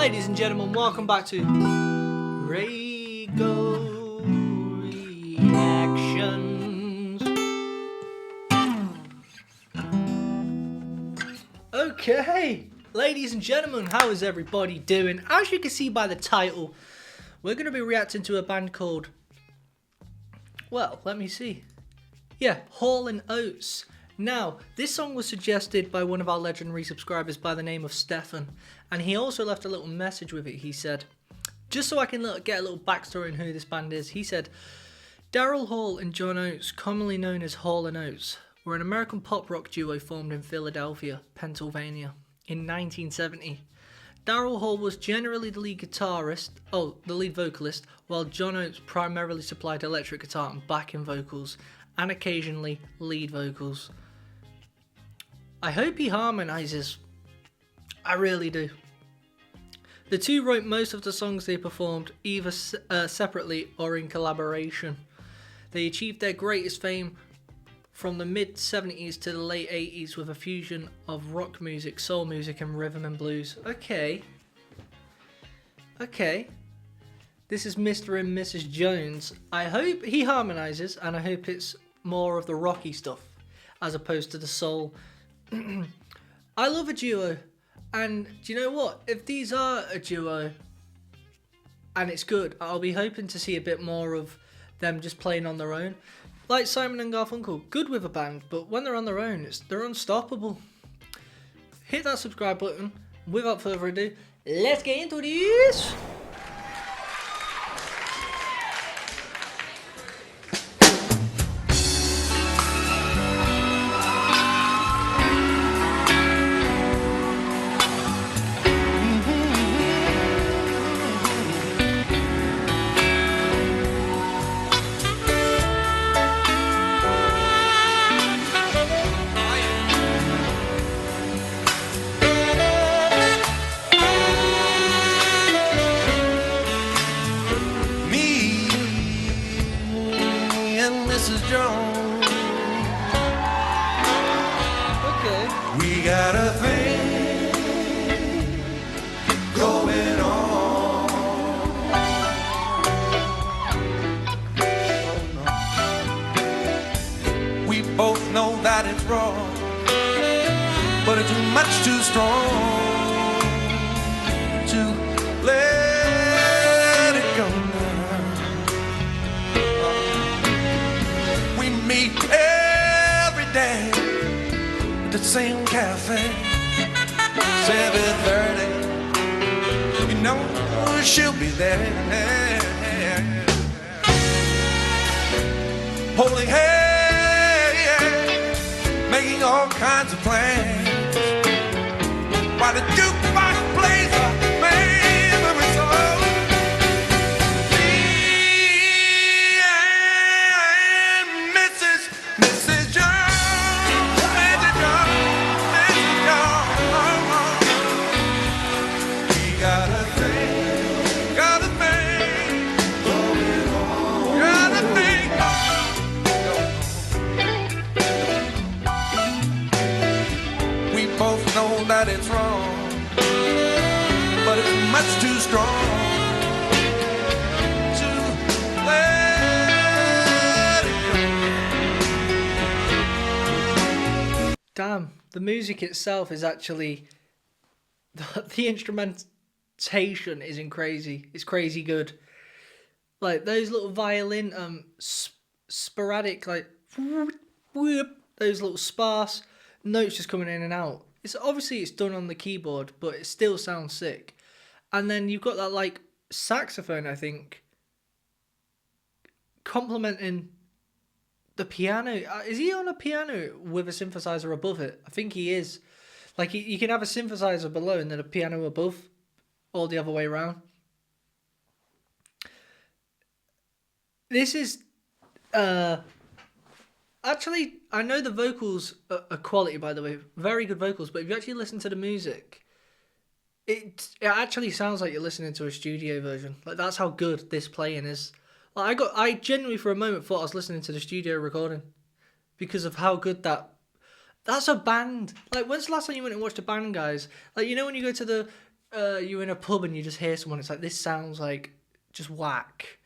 Ladies and gentlemen, welcome back to RAYGO Reactions. Okay, ladies and gentlemen, how is everybody doing? As you can see by the title, we're going to be reacting to a band called, well, let me see. Yeah, Hall & Oates. Now, this song was suggested by one of our legendary subscribers by the name of Stefan, and he also left a little message with it. He said, just so I can get a little backstory on who this band is, he said, Daryl Hall and John Oates, commonly known as Hall & Oates, were an American pop rock duo formed in Philadelphia, Pennsylvania in 1970. Daryl Hall was generally the lead vocalist, while John Oates primarily supplied electric guitar and backing vocals, and occasionally lead vocals. I hope he harmonises. I really do. The two wrote most of the songs they performed, either separately or in collaboration. They achieved their greatest fame from the mid-70s to the late 80s with a fusion of rock music, soul music and rhythm and blues. Okay. This is Mr. and Mrs. Jones. I hope he harmonises, and I hope it's more of the rocky stuff as opposed to the soul. I love a duo, and do you know what? If these are a duo and it's good, I'll be hoping to see a bit more of them just playing on their own. Like Simon and Garfunkel, good with a band, but when they're on their own, they're unstoppable. Hit that subscribe button. Without further ado, let's get into this. We got a thing going on. We both know that it's wrong, but it's much too strong to let it go now. We meet every day, the same cafe, 7:30. You know she'll be there, holding hands, making all kinds of plans, while the jukebox plays a favorite song. Me and Mrs. Jones. Both know that it's wrong, but it's much too strong to let it go. Damn, the music itself is actually, the instrumentation isn't crazy. It's crazy good. Like those little violin sporadic, like those little sparse notes just coming in and out. It's obviously done on the keyboard, but it still sounds sick. And then you've got that like saxophone, I think, complementing the piano. Is he on a piano with a synthesizer above it? I think he is. Like you can have a synthesizer below and then a piano above, or the other way around. This is actually, I know the vocals are quality, by the way. Very good vocals, but if you actually listen to the music, it actually sounds like you're listening to a studio version. Like, that's how good this playing is. Like, I genuinely for a moment thought I was listening to the studio recording because of how good that's a band. Like, when's the last time you went and watched a band, guys? Like, you know when you go to you're in a pub and you just hear someone, it's like, this sounds like just whack.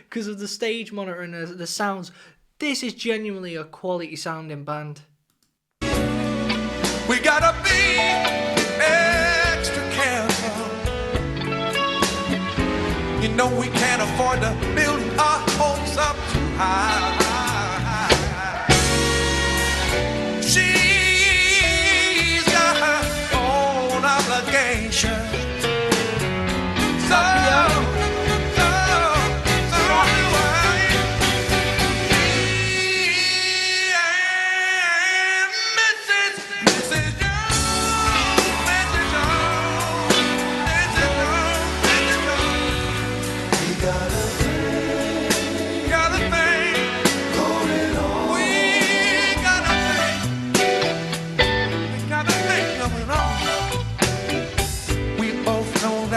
Because of the stage monitor and the sounds. This is genuinely a quality sounding band. We gotta be extra careful. You know we can't afford to build our hopes up too high. She's got her own obligations. So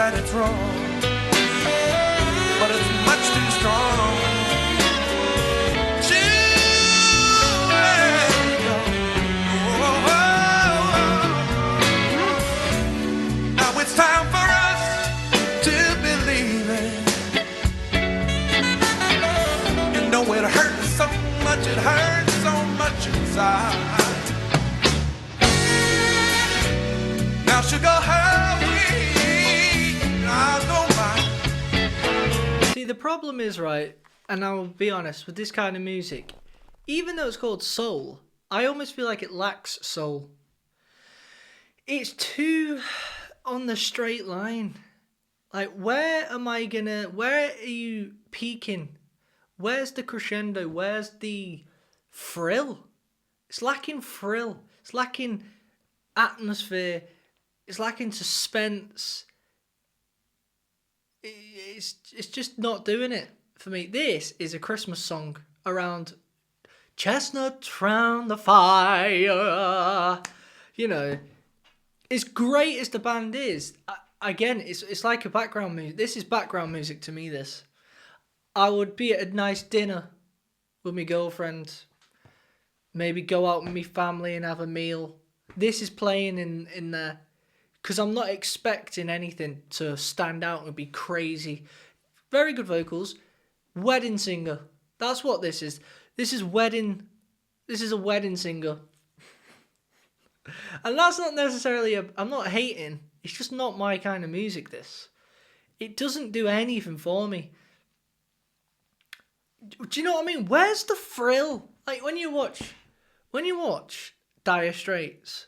it's wrong, but it's much too strong to let it go. Now it's time for us to believe it. You know it hurts so much, it hurts so much inside. Now sugar, hurry. See, the problem is, right, and I'll be honest, with this kind of music, even though it's called soul, I almost feel like it lacks soul. It's too on the straight line. Like, where are you peaking? Where's the crescendo? Where's the frill? It's lacking frill. It's lacking atmosphere. It's lacking suspense. It's just not doing it for me. This is a Christmas song around chestnuts round the fire. You know, as great as the band is, again, it's like a background music. This is background music to me, this. I would be at a nice dinner with my girlfriend, maybe go out with my family and have a meal. This is playing in there. Because I'm not expecting anything to stand out and be crazy. Very good vocals. Wedding singer. That's what this is. This is a wedding singer. And that's not necessarily I'm not hating. It's just not my kind of music, this. It doesn't do anything for me. Do you know what I mean? Where's the thrill? Like when you watch Dire Straits,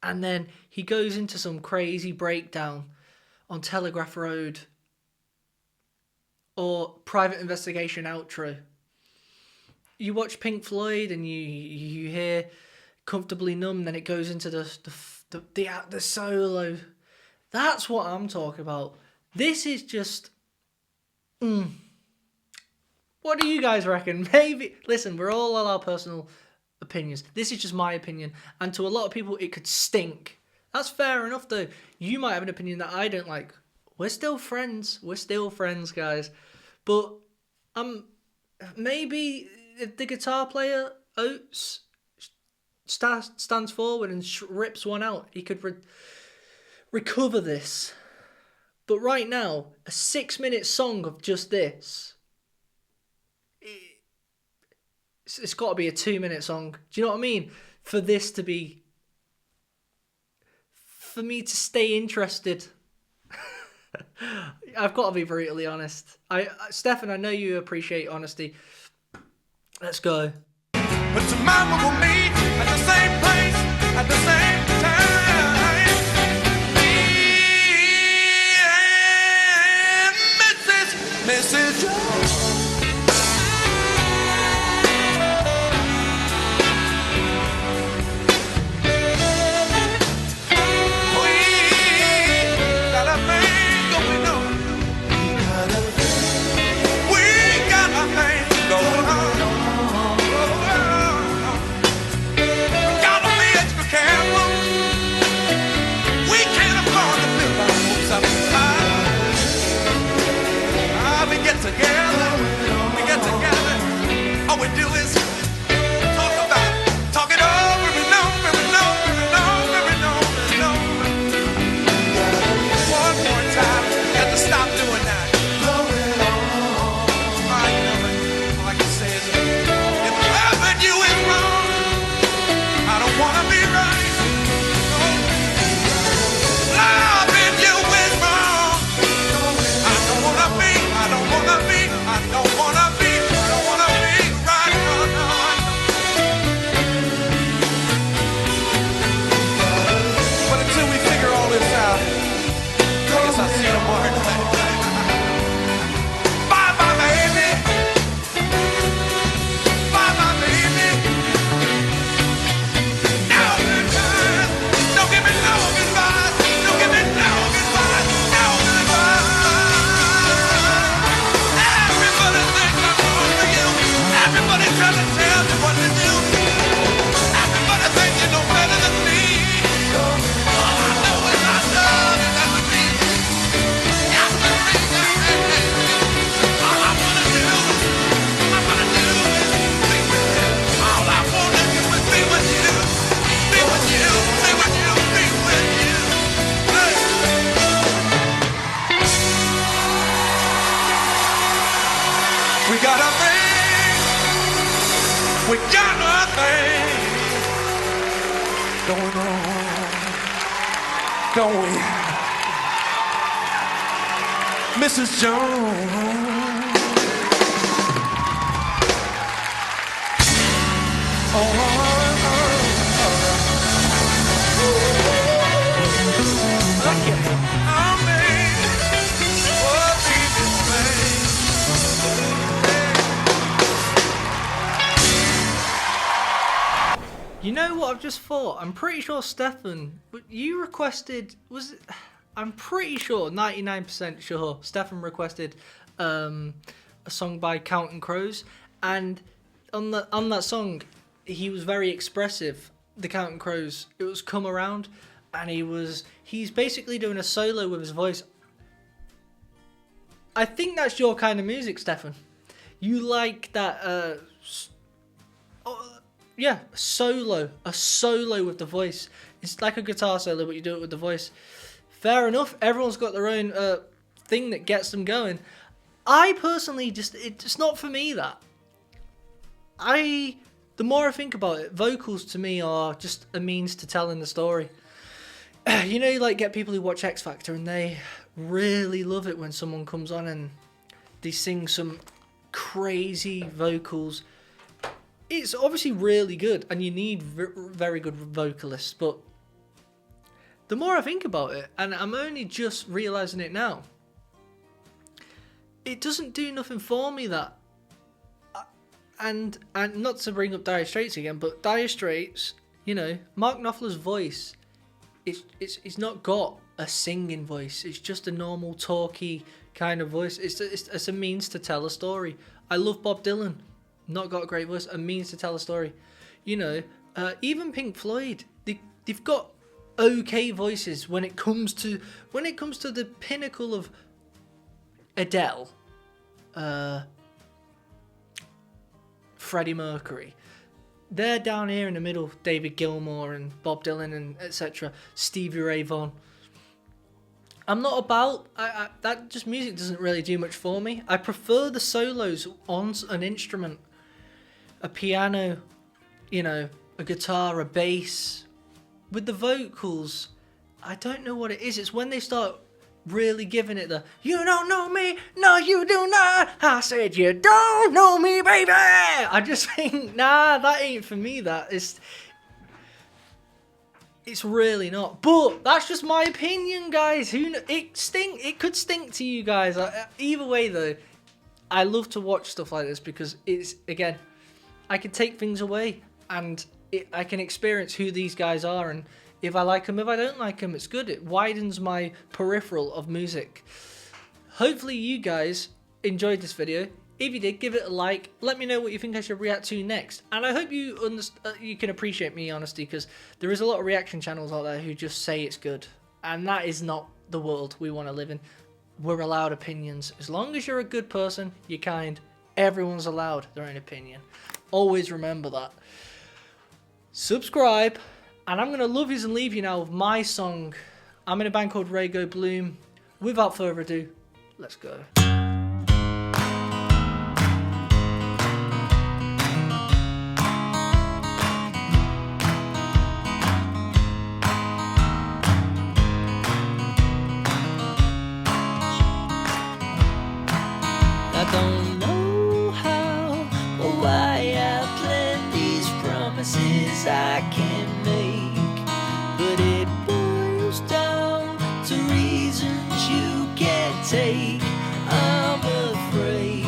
and then he goes into some crazy breakdown on Telegraph Road or Private Investigation outro. You watch Pink Floyd and you hear Comfortably Numb, then it goes into the solo. That's what I'm talking about. This is just... What do you guys reckon? Maybe... Listen, we're all on our personal opinions. This is just my opinion. And to a lot of people, it could stink. That's fair enough, though. You might have an opinion that I don't like. We're still friends. We're still friends, guys. But maybe if the guitar player, OATS, stands forward and rips one out, he could recover this. But right now, a 6-minute song of just this, it's got to be a 2-minute song. Do you know what I mean? For this to be... For me to stay interested. I've got to be brutally honest. Stefan, I know you appreciate honesty. Let's go. But tomorrow we'll meet at the same place, at the same time. Me and Mrs. Jones. got a thing, we got a thing going on, don't we? Mrs. Jones. You know what I've just thought? I'm pretty sure Stefan, you requested, was it, I'm pretty sure, 99% sure, Stefan requested a song by Counting Crows, and on that song, he was very expressive, the Counting Crows. It was Come Around, and he's basically doing a solo with his voice. I think that's your kind of music, Stefan. You like that, yeah, a solo with the voice. It's like a guitar solo, but you do it with the voice. Fair enough. Everyone's got their own thing that gets them going. I personally it's not for me. The more I think about it, vocals to me are just a means to telling the story. You know, you like get people who watch X Factor and they really love it when someone comes on and they sing some crazy vocals. It's obviously really good, and you need very good vocalists, but the more I think about it, and I'm only just realising it now, it doesn't do nothing for me, that. And not to bring up Dire Straits again, but Dire Straits, you know, Mark Knopfler's voice, it's not got a singing voice, it's just a normal talky kind of voice. It's a means to tell a story. I love Bob Dylan. Not got a great voice, a means to tell a story. You know, even Pink Floyd, they've got okay voices when it comes to the pinnacle of Adele, Freddie Mercury. They're down here in the middle, David Gilmour and Bob Dylan and etc. Stevie Ray Vaughan. I'm not about that. Just music doesn't really do much for me. I prefer the solos on an instrument. A piano, you know, a guitar, a bass. With the vocals, I don't know what it is. It's when they start really giving it the, you don't know me, no you do not, I said you don't know me, baby. I just think, nah, that ain't for me. It's really not. But that's just my opinion, guys. It could stink to you guys. Either way, though, I love to watch stuff like this because it's, again, I can take things away and I can experience who these guys are, and if I like them, if I don't like them, it's good. It widens my peripheral of music. Hopefully you guys enjoyed this video. If you did, give it a like. Let me know what you think I should react to next. And I hope you can appreciate me honesty, because there is a lot of reaction channels out there who just say it's good. And that is not the world we want to live in. We're allowed opinions. As long as you're a good person, you're kind, everyone's allowed their own opinion. Always remember that. Subscribe. And I'm going to love yous and leave you now with my song. I'm in a band called RAYGO Bloom. Without further ado, let's go. I don't know how or why I planned these promises I can make, but it boils down to reasons you can't take. I'm afraid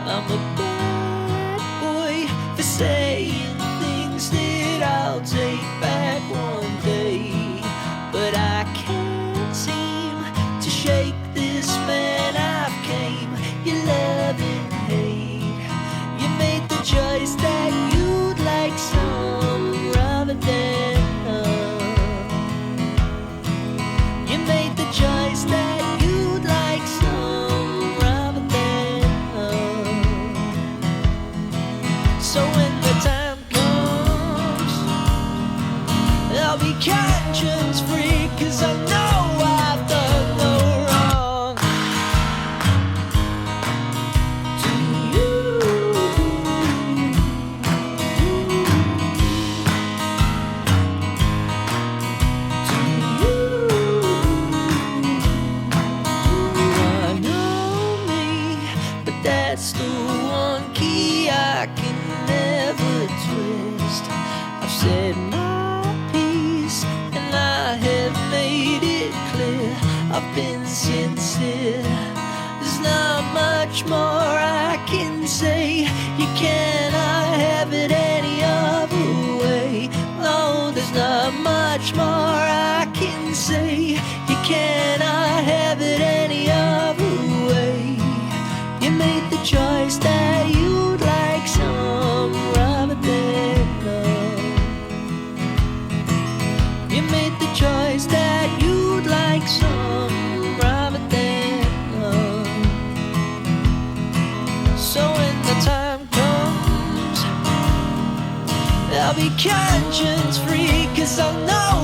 I'm a bad boy for saying things that I'll take back one day, but I can't seem to shake this man I've came. You love and hate. You made the choice that you'd like some rather that's the one key I can never twist. I've said my piece and I have made it clear. I've been sincere. There's not much more I can say. You cannot have it any other way. No, there's not much more I can say. You cannot have it any other way. You made the choice that you'd like some rather than none. You made the choice that you'd like some rather than none. So when the time comes, I'll be conscience free, 'cause I'll know